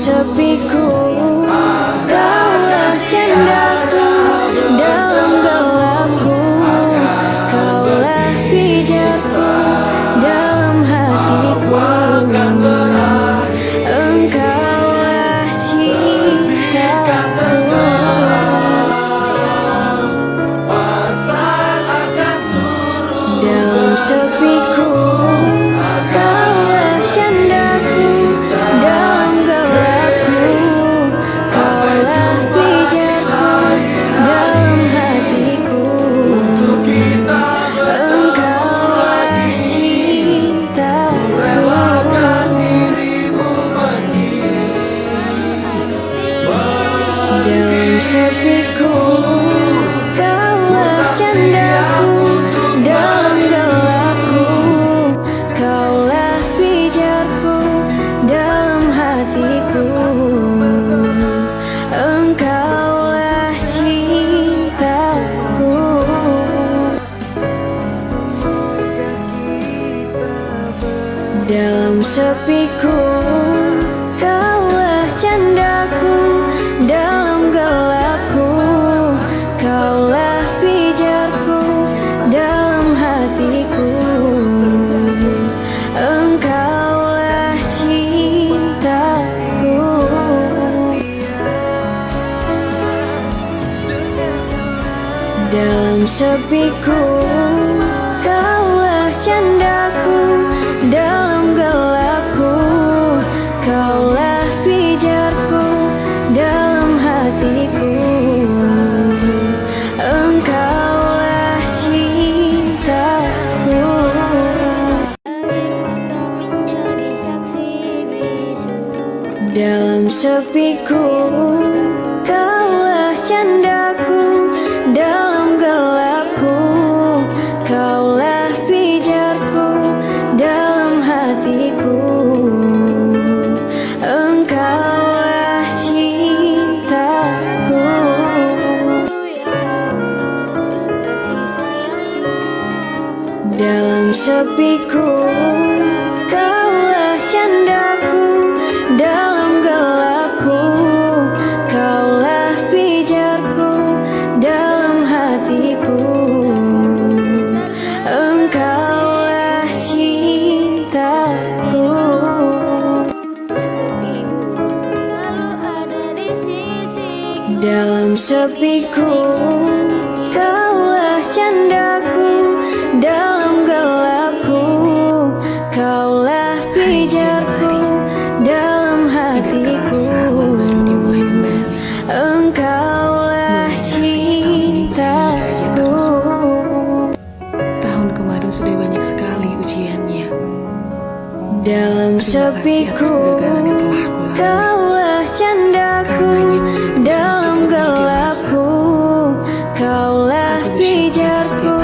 sepiku, kaulah candaku. Dalam gelapku, kaulah pijarku. Dalam hatiku, engkaulah cintaku. Dalam sepiku, kaulah candaku. Dalam gelapku, kaulah pijarku. Dalam hatiku, engkaulah cintaku. Dalam sepiku, kaulah candaku. Dalam gelapku, kaulah pijarku. Dalam hatiku, engkaulah cintaku. Dalam sepiku, kaulah candaku. Dalam gelapku, kaulah pijarku. Dalam hatiku, engkaulah cintaku. Dalam sepiku, kaulah candaku. Dalam gelapku, kaulah pijarku. Dalam hatiku, engkaulah cintaku. Dalam sepiku, kaulah candaku. Dalam gelapku, kaulah pijarku. Dalam hatiku, engkaulah cintaku. Dalam sepiku, kaulah candaku. Dalam gelapku, kaulah pijarku. Dalam hatiku, engkaulah cintaku. Dalam sepiku, kaulah candaku. Dalam gelapku, kaulah pijarku. Dalam hatiku, engkaulah cintaku. Tahun kemarin sudah banyak sekali ujiannya. Dalam sepiku, kaulah candaku. Dalam gelapku, kaulah pijarku.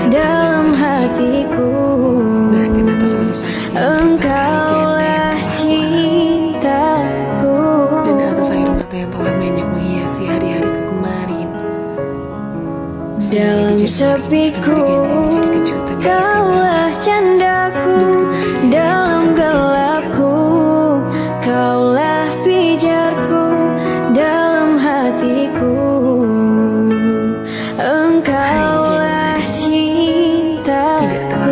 Dalam hatiku, engkaulah cintaku. Dan atas air mata yang telah banyak menghiasi hari-hariku kemarin. Dalam sepiku, kaulah candaku. Dalam gelapku, kaulah pijarku. Dalam hatiku, engkaulah cintaku.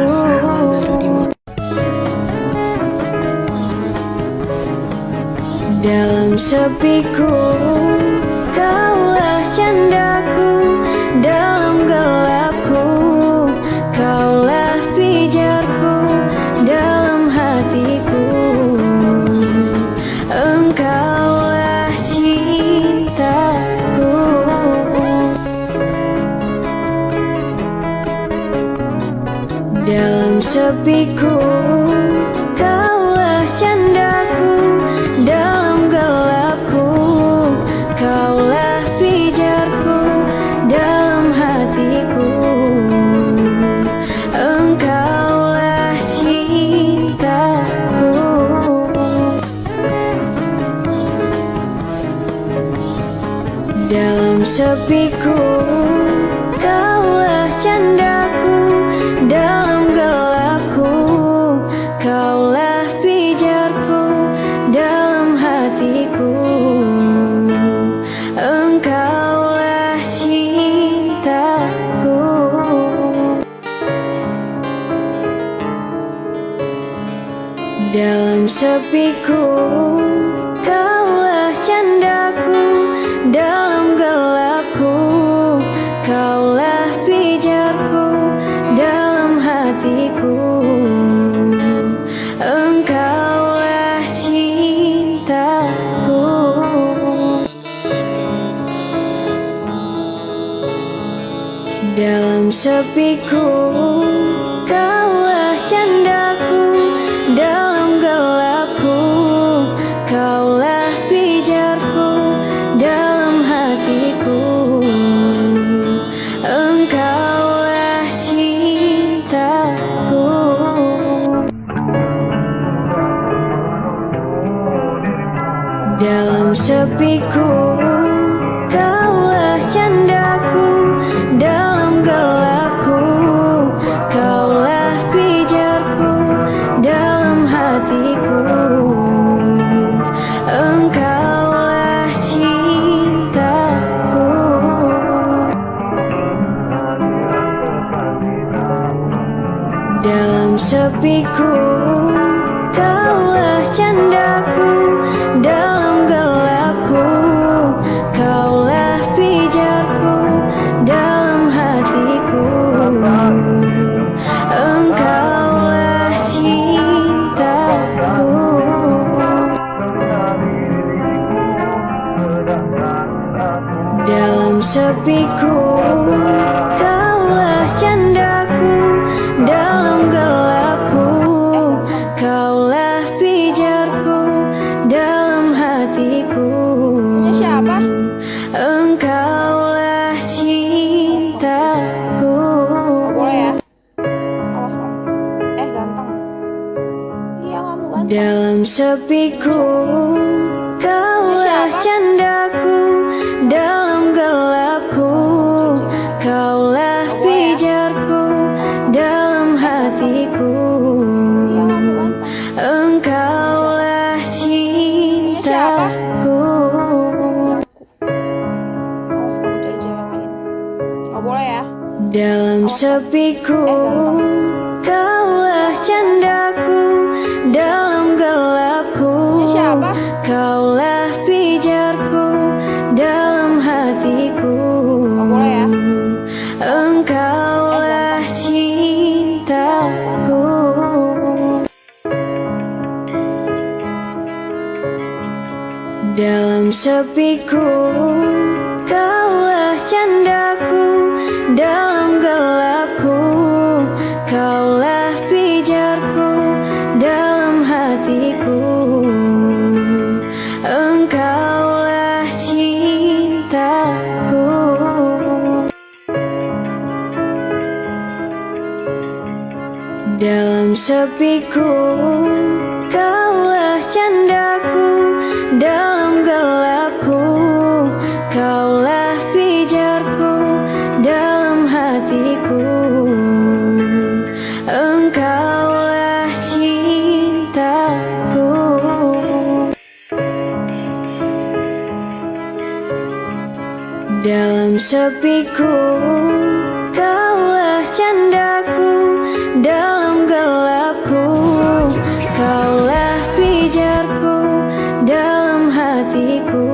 Dalam sepiku, kaulah candaku. Dalam gelapku, kaulah pijarku. Dalam hatiku, engkaulah cintaku. Dalam sepiku, kaulah candaku. Dalam gelapku, kaulah pijarku. Dalam hatiku, engkaulah cintaku. Dalam sepiku, kaulah candaku. Dalam gelapku, kaulah pijarku. Dalam hatiku, Dalam sepiku, kaulah candaku. Dalam gelapku, kaulah pijarku. Dalam hatiku, engkaulah cintaku. Dalam sepiku, kaulah candaku. Dalam gelapku, kaulah pijarku. Dalam hatiku, engkaulah cintaku. Dalam sepiku, kaulah candaku. Dalam gelapku, kaulah pijarku. Dalam hatiku, engkaulah cintaku. Dalam sepiku, kaulah candaku. Dalam gelapku, kaulah pijarku. Dalam hatiku, engkaulah cintaku. Dalam sepiku, kaulah candaku. Dalam gelapku, kaulah pijarku. Dalam hatiku, Siapa? engkaulah cintaku. Boleh ya? Awas kamu. Ganteng. Iya kamu ganteng. Dalam sepiku, kaulah candaku. Dalam gelapku, kaulah pijarku. Dalam hatiku, Iya kamu ganteng. engkaulah cintaku. Awas kamu cari cewek lain. Gak boleh ya? Dalam sepiku, kaulah candaku. Dalam gelapku, Siapa? kaulah pijarku. Dalam hatiku, Gak boleh ya? engkaulah cintaku. Dalam sepiku, kaulah candaku. Dalam gelapku, kaulah pijarku. Dalam hatiku, engkaulah cintaku. Dalam sepiku, kaulah candaku. Dalam gelapku, kaulah pijarku. Dalam hatiku, engkaulah cintaku. Dalam sepiku, kaulah candaku. Dalam gelapku, kaulah pijarku. Dalam hatiku,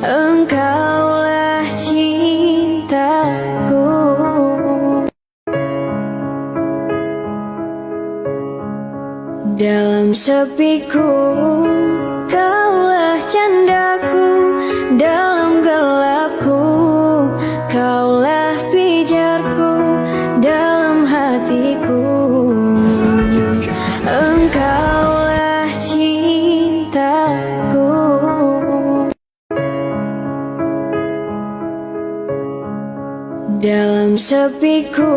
engkaulah cintaku. Dalam sepiku, kaulah candaku. Dalam gelapku, kaulah pijarku. Dalam hatiku, engkaulah cintaku. Dalam sepiku,